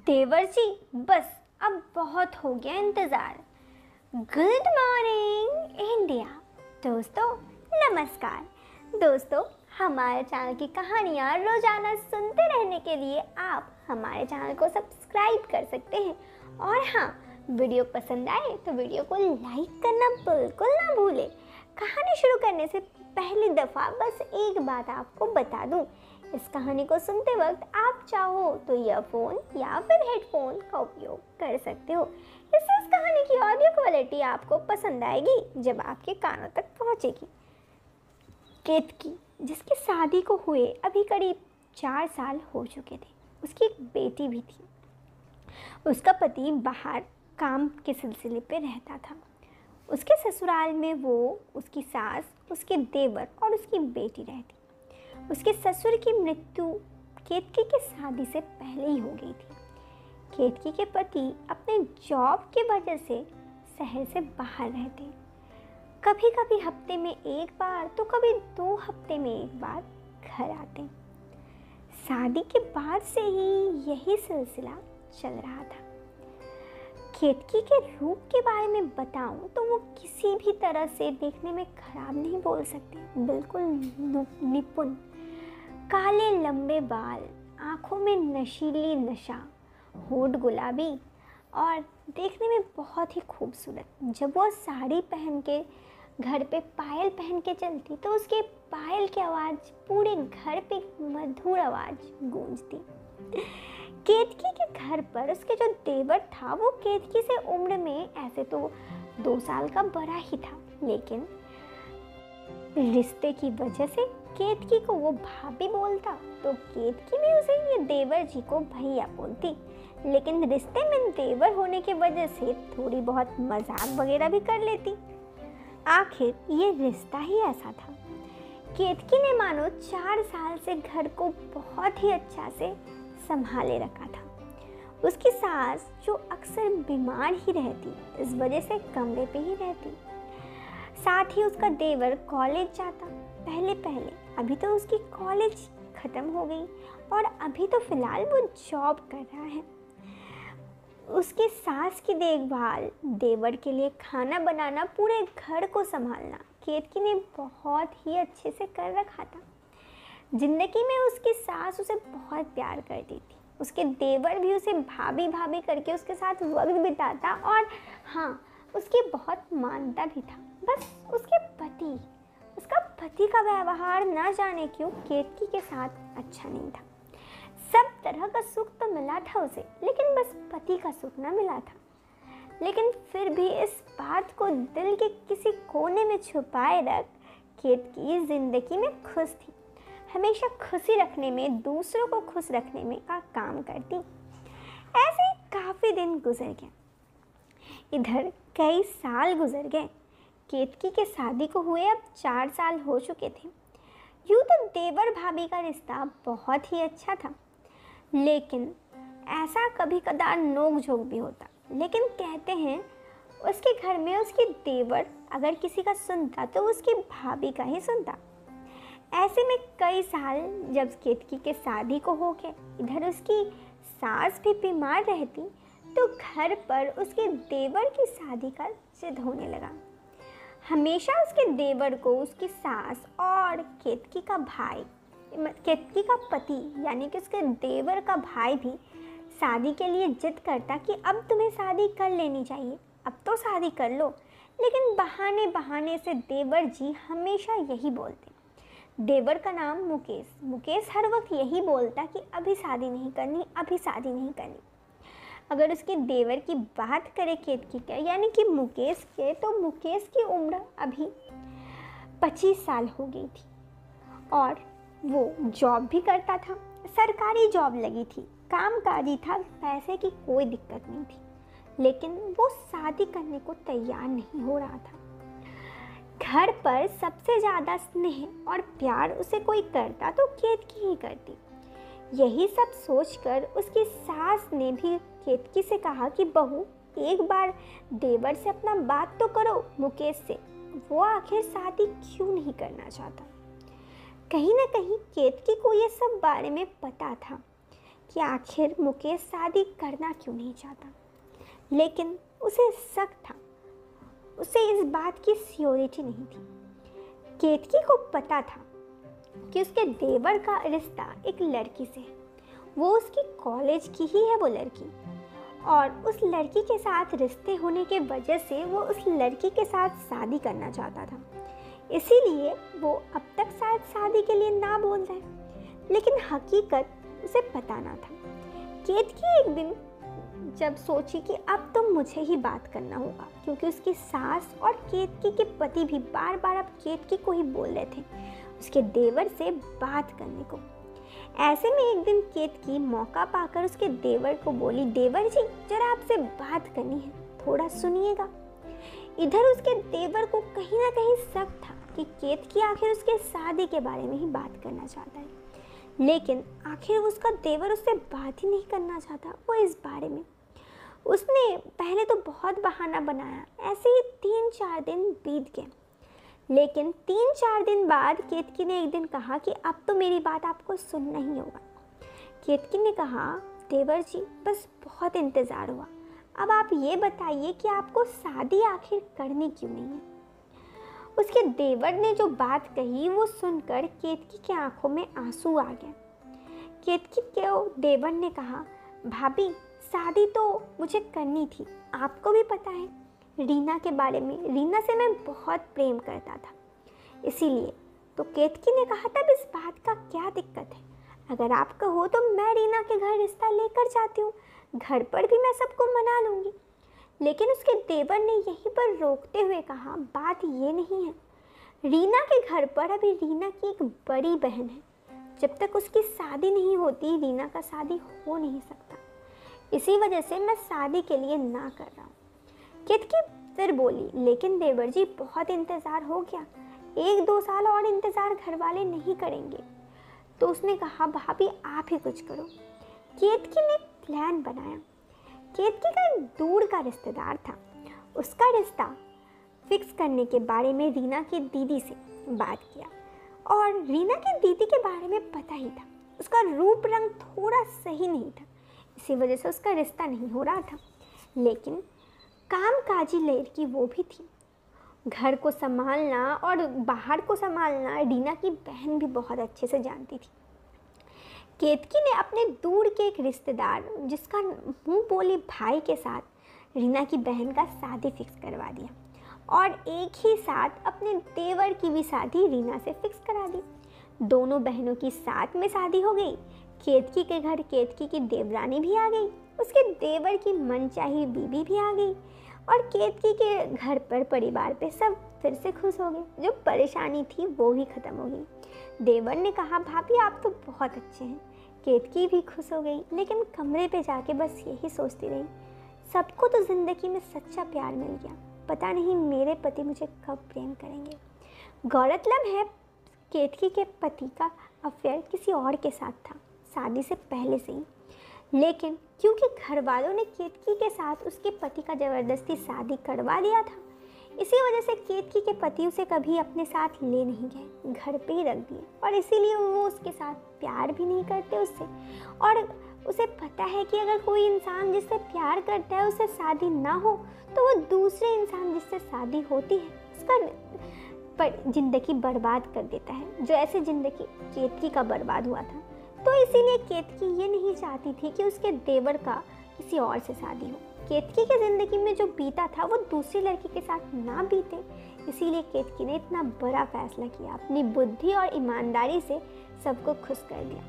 देवर जी, बस अब बहुत हो गया इंतज़ार। Good morning India. दोस्तों नमस्कार। दोस्तों, हमारे चैनल की कहानियाँ रोज़ाना सुनते रहने के लिए आप हमारे चैनल को सब्सक्राइब कर सकते हैं। और हाँ, वीडियो पसंद आए तो वीडियो को लाइक करना बिल्कुल ना भूलें। कहानी शुरू करने से पहली दफ़ा बस एक बात आपको बता दूं, इस कहानी को सुनते वक्त आप चाहो तो ईयरफोन या फिर हेडफोन का उपयोग कर सकते हो। इससे इस कहानी की ऑडियो क्वालिटी आपको पसंद आएगी जब आपके कानों तक पहुंचेगी। केतकी, जिसकी शादी को हुए अभी करीब 4 साल हो चुके थे, उसकी एक बेटी भी थी। उसका पति बाहर काम के सिलसिले पे रहता था। उसके ससुराल में वो, उसकी सास, उसके देवर और उसकी बेटी रहती। उसके ससुर की मृत्यु केतकी के शादी से पहले ही हो गई थी। केतकी के पति अपने जॉब की वजह से शहर से बाहर रहते, कभी कभी हफ्ते में एक बार तो कभी 2 हफ्ते में एक बार घर आते। शादी के बाद से ही यही सिलसिला चल रहा था। केतकी के रूप के बारे में बताऊं तो वो किसी भी तरह से देखने में खराब नहीं बोल सकते, बिल्कुल निपुण। काले लंबे बाल, आंखों में नशीली नशा, होंठ गुलाबी और देखने में बहुत ही खूबसूरत। जब वो साड़ी पहन के घर पे पायल पहन के चलती तो उसके पायल की आवाज़ पूरे घर पे मधुर आवाज़ गूंजती। केतकी के घर पर उसके जो देवर था वो केतकी से उम्र में ऐसे तो 2 साल का बड़ा ही था, लेकिन रिश्ते की वजह से केतकी को वो भाभी बोलता तो केतकी भी उसे ये देवर जी को भैया बोलती। लेकिन रिश्ते में देवर होने की वजह से थोड़ी बहुत मजाक वगैरह भी कर लेती। आखिर ये रिश्ता ही ऐसा था। केतकी ने मानो 4 साल से घर को बहुत ही अच्छा से संभाले रखा था। उसकी सास जो अक्सर बीमार ही रहती, इस वजह से कमरे पे ही रहती। साथ ही उसका देवर कॉलेज जाता। पहले अभी तो उसकी कॉलेज ख़त्म हो गई और अभी तो फ़िलहाल वो जॉब कर रहा है। उसकी सास की देखभाल, देवर के लिए खाना बनाना, पूरे घर को संभालना केतकी ने बहुत ही अच्छे से कर रखा था। ज़िंदगी में उसकी सास उसे बहुत प्यार करती थी। उसके देवर भी उसे भाभी भाभी करके उसके साथ वक्त बिताता और हाँ, उसकी बहुत मानता भी था। बस उसका पति का व्यवहार ना जाने क्यों केतकी के साथ अच्छा नहीं था। सब तरह का सुख तो मिला था उसे, लेकिन बस पति का सुख ना मिला था। लेकिन फिर भी इस बात को दिल के किसी कोने में छुपाए रख केतकी जिंदगी में खुश थी। हमेशा खुशी रखने में, दूसरों को खुश रखने में का काम करती। ऐसे ही काफ़ी दिन गुजर गए। इधर कई साल गुजर गए। केतकी के शादी को हुए अब 4 साल हो चुके थे। यूँ तो देवर भाभी का रिश्ता बहुत ही अच्छा था, लेकिन ऐसा कभी कदार नोक झोंक भी होता। लेकिन कहते हैं उसके घर में उसके देवर अगर किसी का सुनता तो उसकी भाभी का ही सुनता। ऐसे में कई साल जब केतकी के शादी को हो गए, इधर उसकी सास भी बीमार रहती, तो घर पर उसके देवर की शादी का जिद होने लगा। हमेशा उसके देवर को उसकी सास और केतकी का पति यानी कि उसके देवर का भाई भी शादी के लिए जिद करता कि अब तुम्हें शादी कर लेनी चाहिए, अब तो शादी कर लो। लेकिन बहाने से देवर जी हमेशा यही बोलते। देवर का नाम मुकेश हर वक्त यही बोलता कि अभी शादी नहीं करनी। अगर उसके देवर की बात करें केतकी के यानी कि मुकेश के, तो मुकेश की उम्र अभी 25 साल हो गई थी और वो जॉब भी करता था। सरकारी जॉब लगी थी, कामकाजी था, पैसे की कोई दिक्कत नहीं थी। लेकिन वो शादी करने को तैयार नहीं हो रहा था। घर पर सबसे ज़्यादा स्नेह और प्यार उसे कोई करता तो केतकी ही करती। यही सब सोचकर उसकी सास ने भी केतकी से कहा कि बहू, एक बार देवर से अपना बात तो करो मुकेश से, वो आखिर शादी क्यों नहीं करना चाहता। कहीं ना कहीं केतकी को ये सब बारे में पता था कि आखिर मुकेश शादी करना क्यों नहीं चाहता, लेकिन उसे शक था। उसे इस बात की श्योरिटी नहीं थी। केतकी को पता था कि उसके देवर का रिश्ता एक लड़की से है। वो उसकी कॉलेज की ही है वो लड़की, और उस लड़की के साथ रिश्ते होने के वजह से वो उस लड़की के साथ शादी करना चाहता था। इसीलिए वो अब तक शायद शादी के लिए ना बोल रहे, लेकिन हकीकत उसे पता ना था। केतकी एक दिन जब सोची कि अब तो मुझे ही बात करना होगा, क्योंकि उसकी सास और केतकी के पति भी बार बार अब केतकी को ही बोल रहे थे उसके देवर से बात करने को। ऐसे में एक दिन केतकी मौका पाकर उसके देवर को बोली, देवर जी जरा आपसे बात करनी है, थोड़ा सुनिएगा। इधर उसके देवर को कहीं ना कहीं शक था कि केतकी आखिर उसके शादी के बारे में ही बात करना चाहता है, लेकिन आखिर उसका देवर उससे बात ही नहीं करना चाहता वो इस बारे में। उसने पहले तो बहुत बहाना बनाया, ऐसे ही 3-4 दिन बीत गए। लेकिन 3-4 दिन बाद केतकी ने एक दिन कहा कि अब तो मेरी बात आपको सुनना ही होगा। केतकी ने कहा, देवर जी बस बहुत इंतज़ार हुआ, अब आप ये बताइए कि आपको शादी आखिर करनी क्यों नहीं है। उसके देवर ने जो बात कही वो सुनकर केतकी की आंखों में आंसू आ गए। केतकी के देवर ने कहा, भाभी शादी तो मुझे करनी थी, आपको भी पता है रीना के बारे में, रीना से मैं बहुत प्रेम करता था, इसीलिए। तो केतकी ने कहा, तब इस बात का क्या दिक्कत है, अगर आप कहो तो मैं रीना के घर रिश्ता लेकर जाती हूँ, घर पर भी मैं सबको मना लूँगी। लेकिन उसके देवर ने यहीं पर रोकते हुए कहा, बात ये नहीं है, रीना के घर पर अभी रीना की एक बड़ी बहन है, जब तक उसकी शादी नहीं होती रीना का शादी हो नहीं सकता, इसी वजह से मैं शादी के लिए ना कर रहा हूँ। केतकी फिर बोली, लेकिन देवर जी बहुत इंतज़ार हो गया, 1-2 साल और इंतज़ार घर वाले नहीं करेंगे। तो उसने कहा, भाभी आप ही कुछ करो। केतकी ने प्लान बनाया। केतकी का एक दूर का रिश्तेदार था, उसका रिश्ता फिक्स करने के बारे में रीना की दीदी से बात किया, और रीना की दीदी के बारे में पता ही था, उसका रूप रंग थोड़ा सही नहीं था, इसी वजह से उसका रिश्ता नहीं हो रहा था। लेकिन कामकाजी लड़की वो भी थी, घर को संभालना और बाहर को संभालना रीना की बहन भी बहुत अच्छे से जानती थी। केतकी ने अपने दूर के एक रिश्तेदार जिसका मुंह बोले भाई के साथ रीना की बहन का शादी फिक्स करवा दिया, और एक ही साथ अपने देवर की भी शादी रीना से फिक्स करा दी। दोनों बहनों की साथ में शादी हो गई। केतकी के घर केतकी की देवरानी भी आ गई, उसके देवर की मनचाही बीबी भी आ गई, और केतकी के घर पर परिवार पे सब फिर से खुश हो गए। जो परेशानी थी वो भी ख़त्म हो गई। देवर ने कहा, भाभी आप तो बहुत अच्छे हैं। केतकी भी खुश हो गई, लेकिन कमरे पे जाके बस यही सोचती रही, सबको तो ज़िंदगी में सच्चा प्यार मिल गया, पता नहीं मेरे पति मुझे कब प्रेम करेंगे। गौरतलब है केतकी के पति का अफेयर किसी और के साथ था शादी से पहले से ही, लेकिन क्योंकि घर वालों ने केतकी के साथ उसके पति का ज़बरदस्ती शादी करवा दिया था, इसी वजह से केतकी के पति उसे कभी अपने साथ ले नहीं गए, घर पे ही रख दिए, और इसीलिए वो उसके साथ प्यार भी नहीं करते उससे। और उसे पता है कि अगर कोई इंसान जिससे प्यार करता है उससे शादी ना हो तो वो दूसरे इंसान जिससे शादी होती है उसका ज़िंदगी बर्बाद कर देता है, जो ऐसे ज़िंदगी केतकी का बर्बाद हुआ था। तो इसीलिए केतकी ये नहीं चाहती थी कि उसके देवर का किसी और से शादी हो। केतकी के ज़िंदगी में जो बीता था वो दूसरी लड़की के साथ ना बीते, इसीलिए केतकी ने इतना बड़ा फैसला किया, अपनी बुद्धि और ईमानदारी से सबको खुश कर दिया।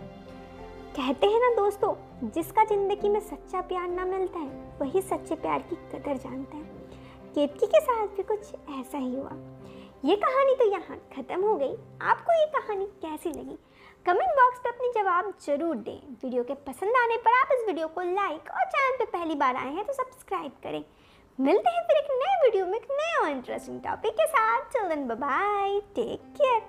कहते हैं ना दोस्तों, जिसका ज़िंदगी में सच्चा प्यार ना मिलता है वही सच्चे प्यार की कदर जानता है। केतकी के साथ भी कुछ ऐसा ही हुआ। ये कहानी तो यहाँ ख़त्म हो गई। आपको ये कहानी कैसी लगी कमेंट बॉक्स पे अपने जवाब जरूर दें। वीडियो के पसंद आने पर आप इस वीडियो को लाइक और चैनल पे पहली बार आए हैं तो सब्सक्राइब करें। मिलते हैं फिर एक नए वीडियो में एक नए और इंटरेस्टिंग टॉपिक के साथ। Till then bye bye, take care.